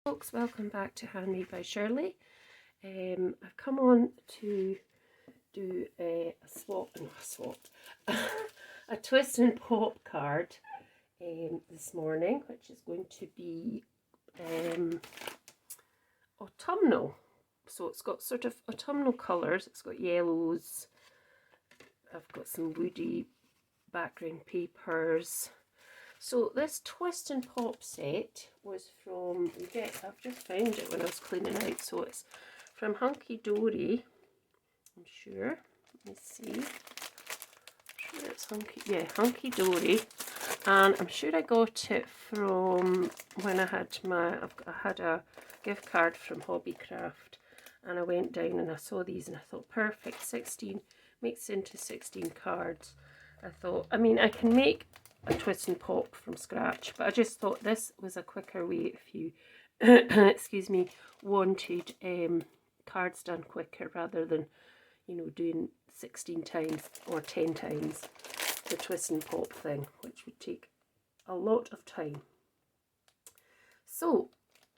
Folks, welcome back to Handmade by Shirley. I've come on to do a twist and pop card this morning, which is going to be autumnal. So it's got sort of autumnal colours. It's got yellows. I've got some woody background papers. So this twist and pop set was from, I've just found it when I was cleaning out, so it's from Hunkydory, I'm sure. Let me see. I'm sure it's Hunkydory. And I'm sure I got it from when I had a gift card from Hobbycraft, and I went down and I saw these and I thought, perfect, 16 mixed into 16 cards. I thought, I mean, I can make a twist and pop from scratch, but I just thought this was a quicker way if you excuse me, wanted cards done quicker rather than, you know, doing 16 times or 10 times the twist and pop thing, which would take a lot of time. So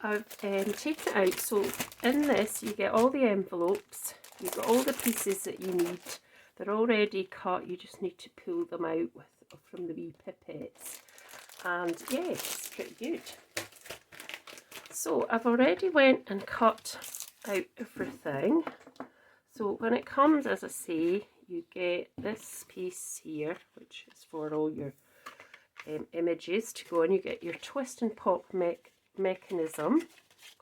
I've taken it out. So in this you get all the envelopes, you've got all the pieces that you need. They're already cut, you just need to pull them out from the wee pipettes, and yeah, it's pretty good. So I've already went and cut out everything. So when it comes, as I say, you get this piece here, which is for all your images to go on. You get your twist and pop mechanism,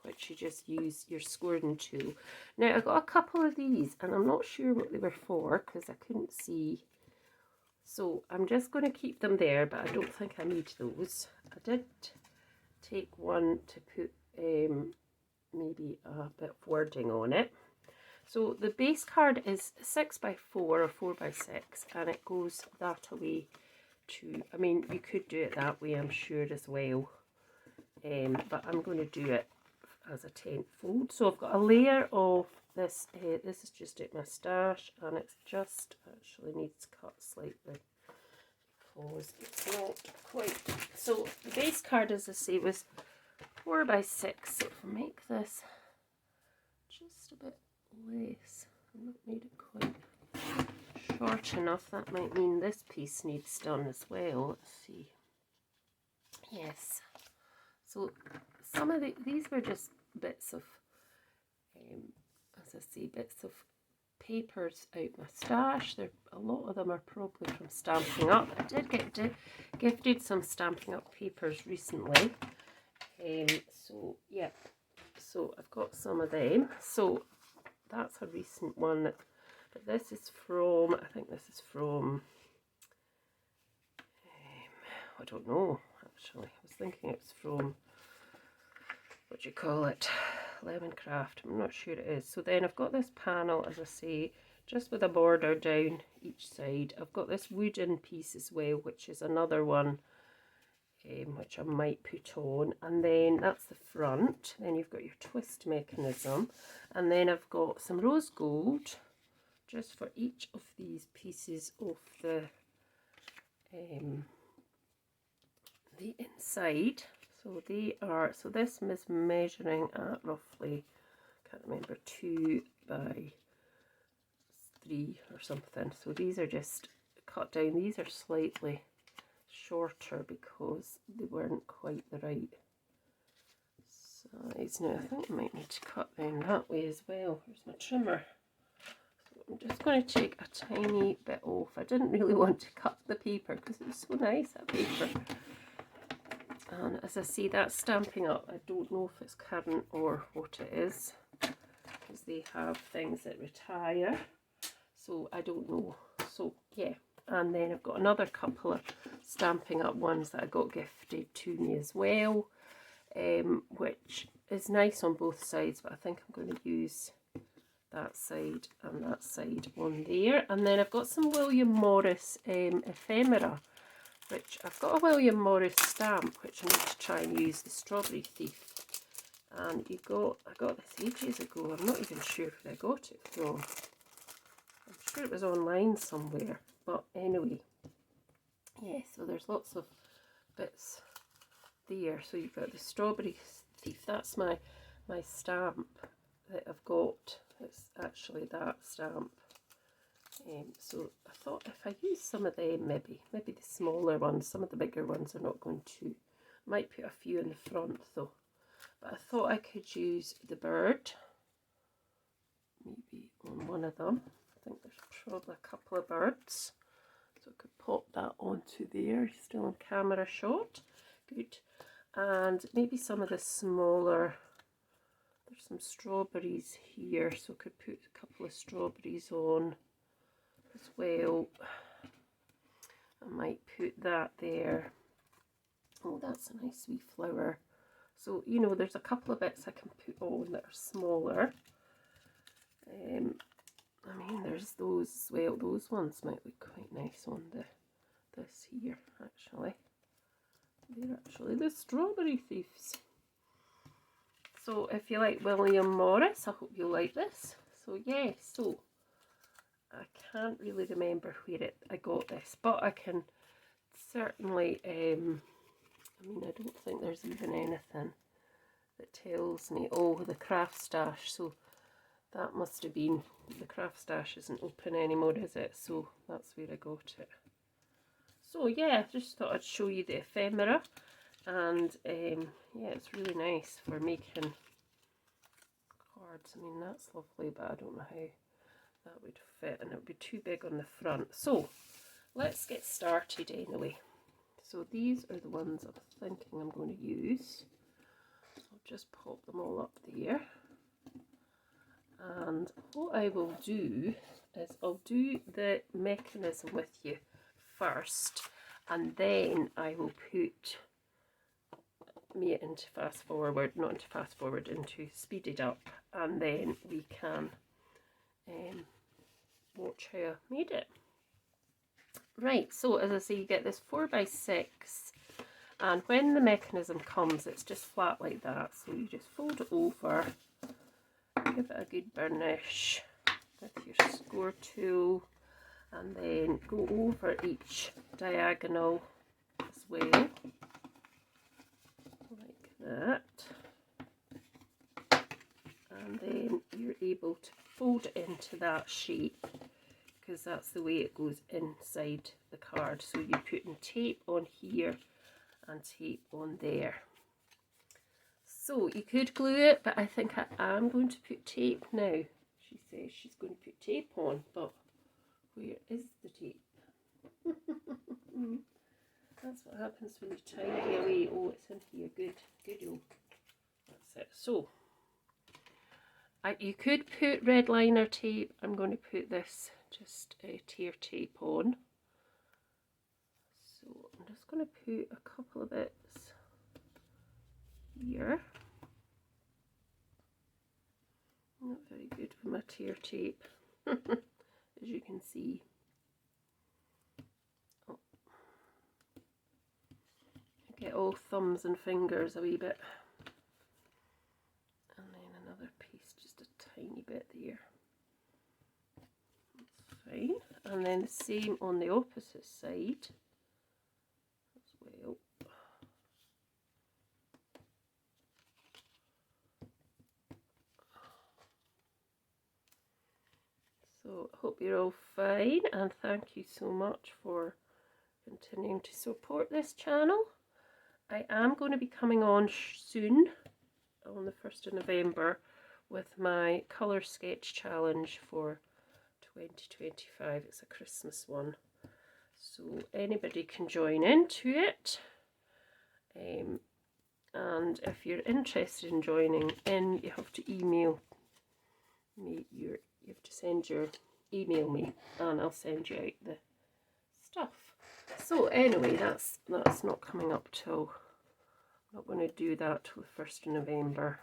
which you just use your scoring tool. Now I got a couple of these and I'm not sure what they were for because I couldn't see, so I'm just going to keep them there, but I don't think I need those. I did take one to put maybe a bit of wording on it. So the base card is 6x4 or 4x6, and it goes that away to, I mean, you could do it that way, I'm sure, as well, but I'm going to do it as a 10th fold. So I've got a layer of this, this is just at my stash, and it's just actually needs cut slightly because it's not quite. So the base card, as I say, was 4x6. So if I make this just a bit less, I've not made it quite short enough, that might mean this piece needs done as well. Let's see. Yes. So some of these were just bits of, as I say, bits of papers out my stash. A lot of them are probably from Stampin' Up. I did get gifted some Stampin' Up papers recently. So yeah, so I've got some of them. So that's a recent one. But this is from, I think this is from, I don't know actually. I was thinking it's from, what do you call it, Lemoncraft. I'm not sure it is. So then I've got this panel, as I say, just with a border down each side. I've got this wooden piece as well, which is another one which I might put on, and then that's the front. Then you've got your twist mechanism, and then I've got some rose gold just for each of these pieces of the inside. So they are, so this is measuring at roughly, can't remember, 2 by 3 or something. So these are just cut down. These are slightly shorter because they weren't quite the right size. Now I think I might need to cut them that way as well. Here's my trimmer. So I'm just going to take a tiny bit off. I didn't really want to cut the paper because it was so nice, that paper. And as I see, that's Stampin' Up. I don't know if it's current or what it is, because they have things that retire, so I don't know. So yeah, and then I've got another couple of Stampin' Up ones that I got gifted to me as well, which is nice on both sides, but I think I'm going to use that side and that side on there. And then I've got some William Morris ephemera, which I've got a William Morris stamp, which I need to try and use, the Strawberry Thief. And I got this ages ago. I'm not even sure where I got it from. I'm sure it was online somewhere. But anyway, yeah, so there's lots of bits there. So you've got the Strawberry thief. That's my stamp that I've got. It's actually that stamp. So I thought if I use some of them, maybe the smaller ones, some of the bigger ones are not going to. I might put a few in the front though. But I thought I could use the bird, maybe on one of them. I think there's probably a couple of birds. So I could pop that onto there, still on camera shot. Good. And maybe some of the smaller, there's some strawberries here, so I could put a couple of strawberries on as well. I might put that there. Oh, that's a nice wee flower. So, you know, there's a couple of bits I can put on that are smaller. I mean, there's those as well. Those ones might look quite nice on this here, actually. They're actually the strawberry thieves. So, if you like William Morris, I hope you'll like this. So, yeah, so I can't really remember where I got this, but I can certainly, I mean, I don't think there's even anything that tells me, oh, the craft stash, so that must have been, the craft stash isn't open anymore, is it? So that's where I got it. So yeah, just thought I'd show you the ephemera, and yeah, it's really nice for making cards. I mean, that's lovely, but I don't know how that would fit, and it would be too big on the front. So let's get started anyway. So these are the ones I'm thinking I'm going to use. I'll just pop them all up there. And what I will do is I'll do the mechanism with you first, and then I will put me into fast forward, not into fast forward, into speeded up, and then we can watch how I made it. Right, so as I say, you get this 4x6, and when the mechanism comes, it's just flat like that. So you just fold it over, give it a good burnish with your score tool, and then go over each diagonal as well, like that. And then you're able to fold it into that shape, because that's the way it goes inside the card. So you're putting tape on here and tape on there. So you could glue it, but I think I am going to put tape now. She says she's going to put tape on, but where is the tape? That's what happens when you tidy away. Oh, it's in here. Good, good. Oh, that's it. So you could put red liner tape. I'm going to put this just tear tape on. So I'm just going to put a couple of bits here. Not very good with my tear tape, as you can see. Oh. I get all thumbs and fingers a wee bit. And then another piece, just a tiny bit there. That's fine. And then the same on the opposite side as well. So I hope you're all fine, and thank you so much for continuing to support this channel. I am going to be coming on soon, on the 1st of November, with my colour sketch challenge for 2025. It's a Christmas one, so anybody can join into it. And if you're interested in joining in, you have to email me you have to email me, and I'll send you out the stuff. So anyway, that's not coming up till, I'm not going to do that till the 1st of November,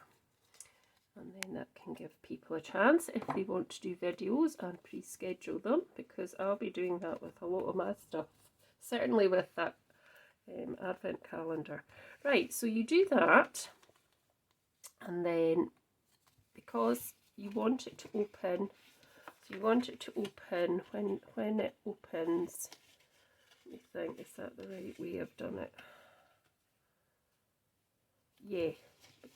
and then that can give people a chance if they want to do videos and pre-schedule them, because I'll be doing that with a lot of my stuff, certainly with that advent calendar. Right, so you do that, and then because you want it to open, so you want it to open when it opens. Let me think, is that the right way I've done it? Yeah,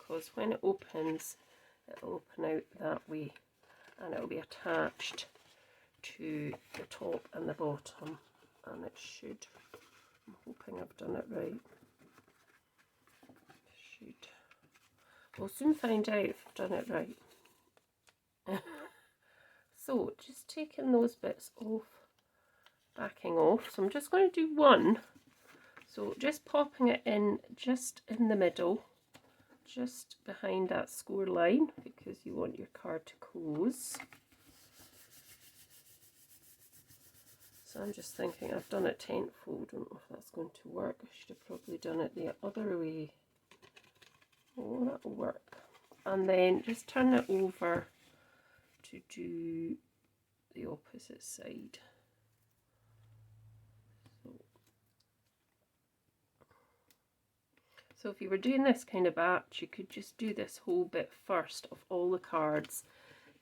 because when it opens, it'll open out that way and it'll be attached to the top and the bottom, and it should, I'm hoping I've done it right, should, we'll soon find out if I've done it right. So just taking those bits off, backing off, so I'm just going to do one, so just popping it in just in the middle, just behind that score line, because you want your card to close. So I'm just thinking, I've done it tenfold, don't know if that's going to work. I should have probably done it the other way. Oh, that'll work. And then just turn it over to do the opposite side. So if you were doing this kind of batch, you could just do this whole bit first of all the cards,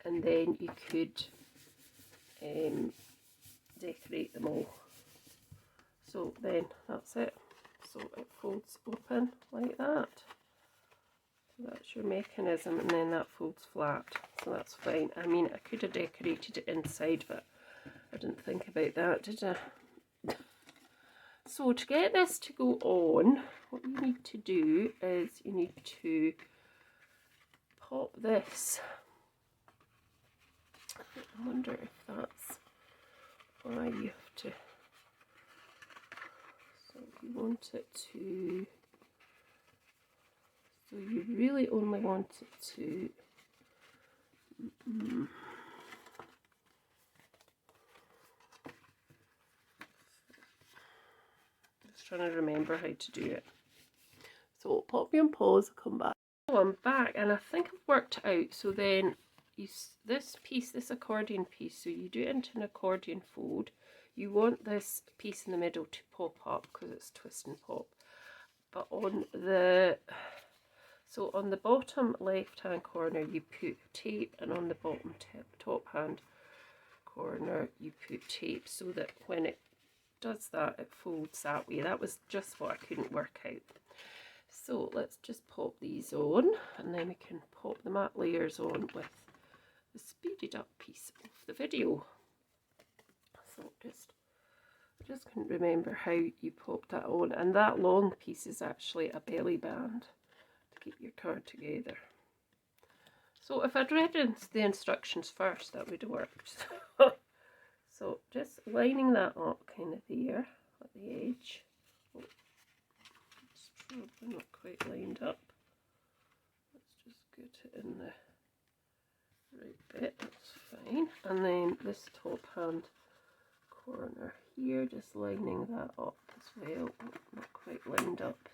and then you could decorate them all. So then that's it. So it folds open like that. So that's your mechanism, and then that folds flat. So that's fine. I mean, I could have decorated it inside, but I didn't think about that, did I? So to get this to go on, what you need to do is you need to pop this. I wonder if that's why you have to. So you want it to, so you really only want it to, just trying to remember how to do it. So pop me on pause, I'll come back. So I'm back, and I think I've worked it out. So then you, this piece, this accordion piece, so you do it into an accordion fold. You want this piece in the middle to pop up because it's twist and pop. But on the, so on the bottom left hand corner you put tape, and on the bottom top hand corner you put tape, so that when it does that, it folds that way. That was just what I couldn't work out. So let's just pop these on, and then we can pop the matte layers on with the speeded up piece of the video. So just couldn't remember how you pop that on, and that long piece is actually a belly band to keep your card together. So if I'd read the instructions first, that would have worked. So just lining that up kind of there at the edge. Oh, it's probably not quite lined up. Let's just get it in the right bit, that's fine. And then this top hand corner here, just lining that up as well. Oh, not quite lined up.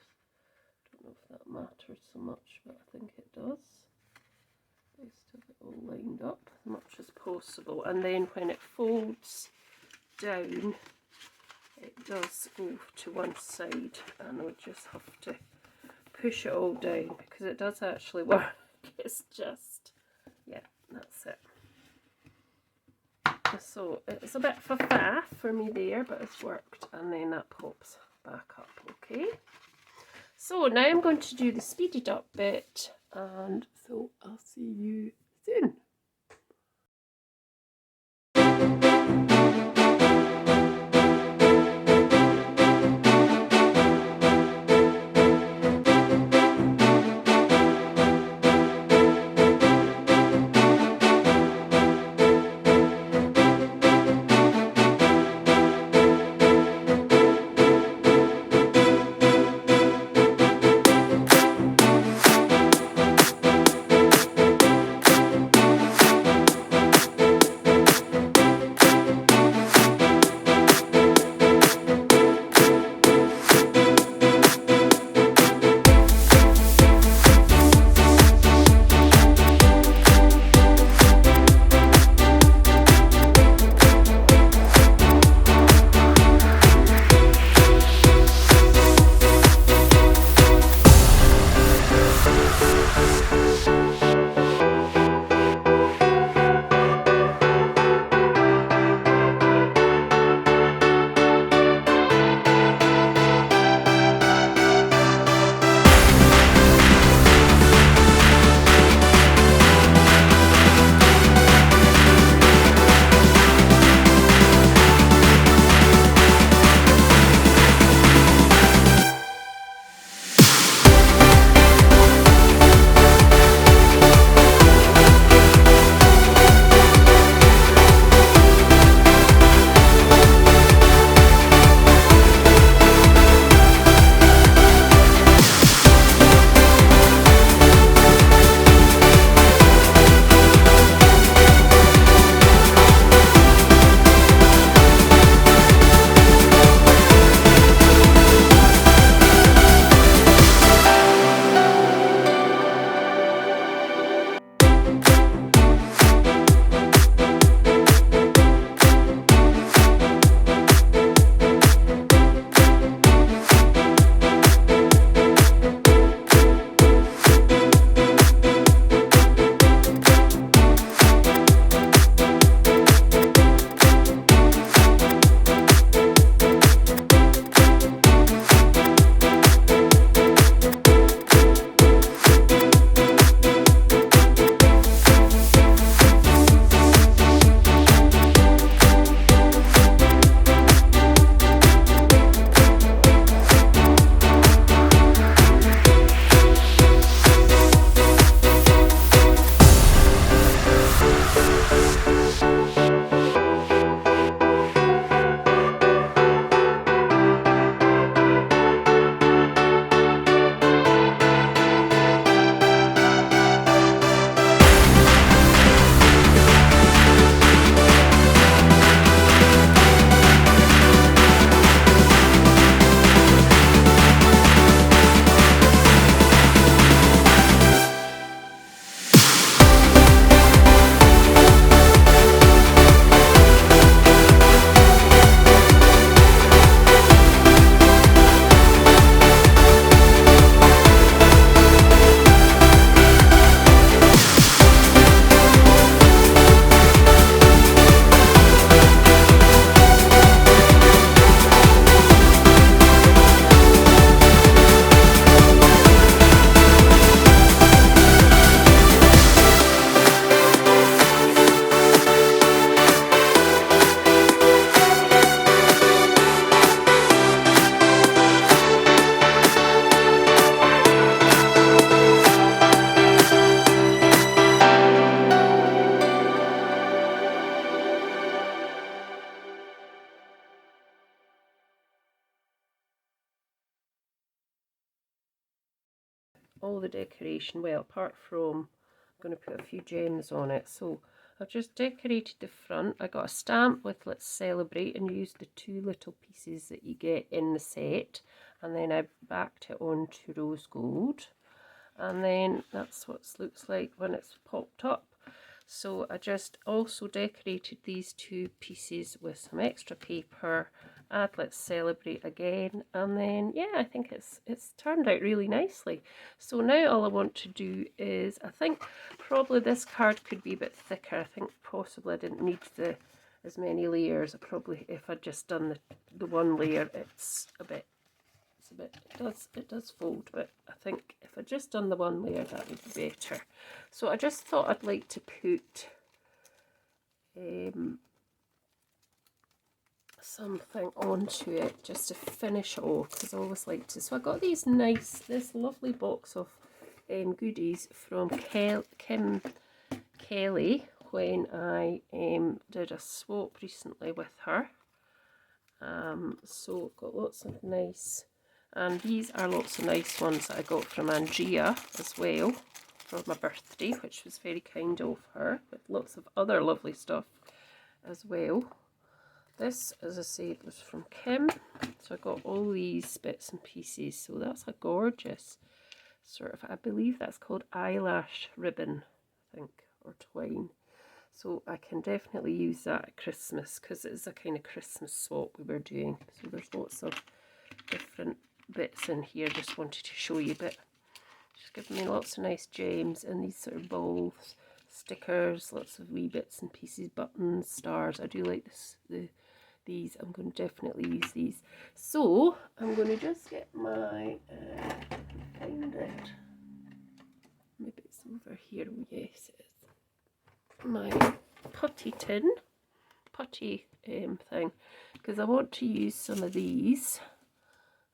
Don't know if that matters so much, but I think it does. Best to have it all lined up as much as possible, and then when it folds down, it does go to one side, and we just have to push it all down because it does actually work. It's just, yeah, that's it. So it's a bit of a faff for me there, but it's worked, and then that pops back up. Okay, so now I'm going to do the speeded up bit, and so I'll see you soon. all the decoration, well, apart from I'm going to put a few gems on it. So I've just decorated the front. I got a stamp with Let's Celebrate and used the 2 little pieces that you get in the set, and then I backed it onto rose gold, and then that's what it looks like when it's popped up. So I just also decorated these 2 pieces with some extra paper, add Let's Celebrate again, and then yeah, I think it's turned out really nicely. So now all I want to do is, I think probably this card could be a bit thicker. I think possibly I didn't need as many layers. I probably, if I'd just done the 1 layer, it does fold, but I think if I'd just done the 1 layer, that would be better. So I just thought I'd like to put something onto it just to finish it off, because I always like to. So I got this lovely box of goodies from Kim Kelly when I did a swap recently with her. So got lots of nice, and these are lots of nice ones that I got from Andrea as well for my birthday, which was very kind of her, with lots of other lovely stuff as well. This, as I said, was from Kim, so I got all these bits and pieces. So that's a gorgeous sort of, I believe that's called eyelash ribbon, I think, or twine. So I can definitely use that at Christmas, because it's a kind of Christmas swap we were doing. So there's lots of different bits in here, just wanted to show you, but she's given me lots of nice gems and these sort of balls, stickers, lots of wee bits and pieces, buttons, stars. I do like these. I'm going to definitely use these. So I'm going to just get my find it. Maybe it's over here. Oh yes, it is. My putty tin, thing, because I want to use some of these.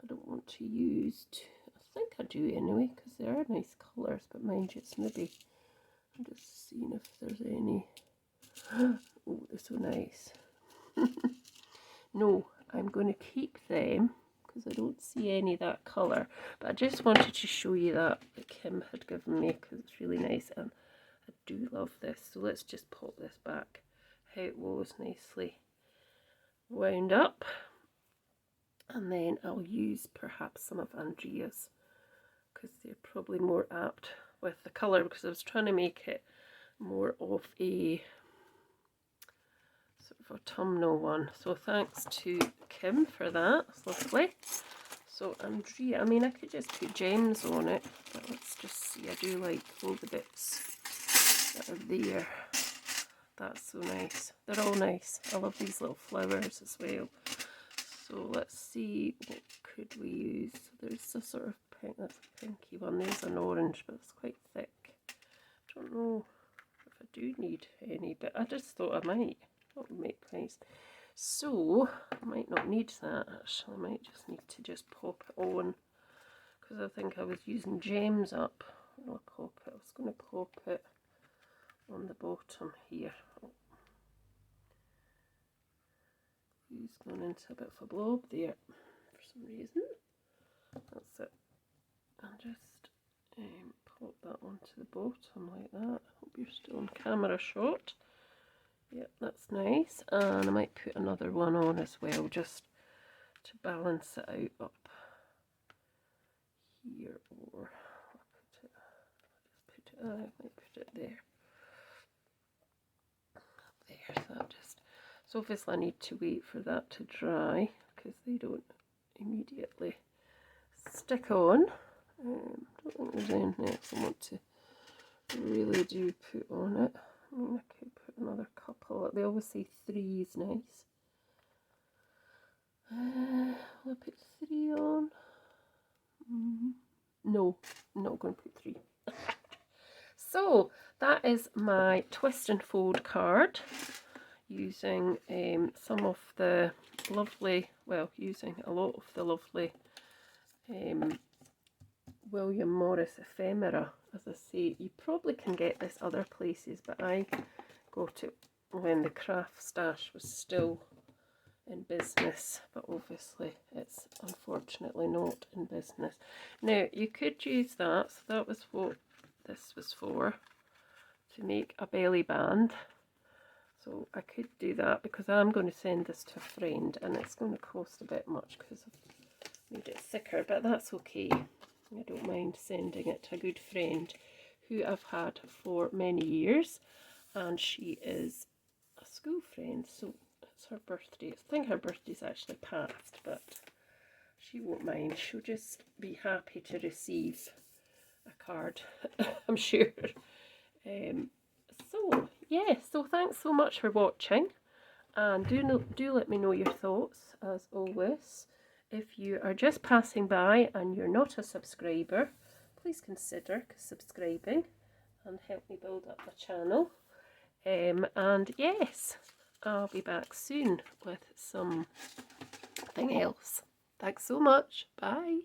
I don't want to use. I think I do anyway, because they are nice colours. But mind you, it's maybe. I'm just seeing if there's any. Oh, they're so nice. No, I'm going to keep them because I don't see any of that colour. But I just wanted to show you that Kim had given me, because it's really nice and I do love this. So let's just pop this back how it was, nicely wound up. And then I'll use perhaps some of Andrea's, because they're probably more apt with the colour, because I was trying to make it more of a sort of autumnal one. So thanks to Kim for that. It's lovely. So Andrea, I mean, I could just put gems on it, but let's just see. I do like all the bits that are there. That's so nice. They're all nice. I love these little flowers as well. So let's see, what could we use? So there's a sort of pink, that's a pinky one. There's an orange, but it's quite thick. I don't know if I do need any, but I just thought I might. That would make nice. So I might not need that actually. I might just need to just pop it on, because I think I was using gems up. I'll pop it. I was going to pop it on the bottom here. Oh. He's gone into a bit of a blob there for some reason. That's it. And just pop that onto the bottom like that. Hope you're still on camera shot. Yep, that's nice. And I might put another one on as well, just to balance it out up here, or I might put it there. There, so that just. So obviously I need to wait for that to dry, because they don't immediately stick on. I don't think there's anything else I want to really do put on it. I mean, I could put another couple. They always say 3 is nice. Will I put 3 on? No, I'm not going to put 3. So that is my twist and fold card, using some of the lovely, well, using a lot of the lovely William Morris ephemera. As I say, you probably can get this other places, but I got it when the craft stash was still in business, but obviously it's unfortunately not in business. Now you could use that, so that was what this was for, to make a belly band. So I could do that because I'm going to send this to a friend and it's going to cost a bit much because I've made it thicker, but that's okay. I don't mind sending it to a good friend who I've had for many years, and she is a school friend, so it's her birthday. I think her birthday's actually passed, but she won't mind. She'll just be happy to receive a card, I'm sure. So yeah, so thanks so much for watching, and do let me know your thoughts as always. If you are just passing by and you're not a subscriber, please consider subscribing and help me build up my channel. And yes, I'll be back soon with something else. Thanks so much. Bye.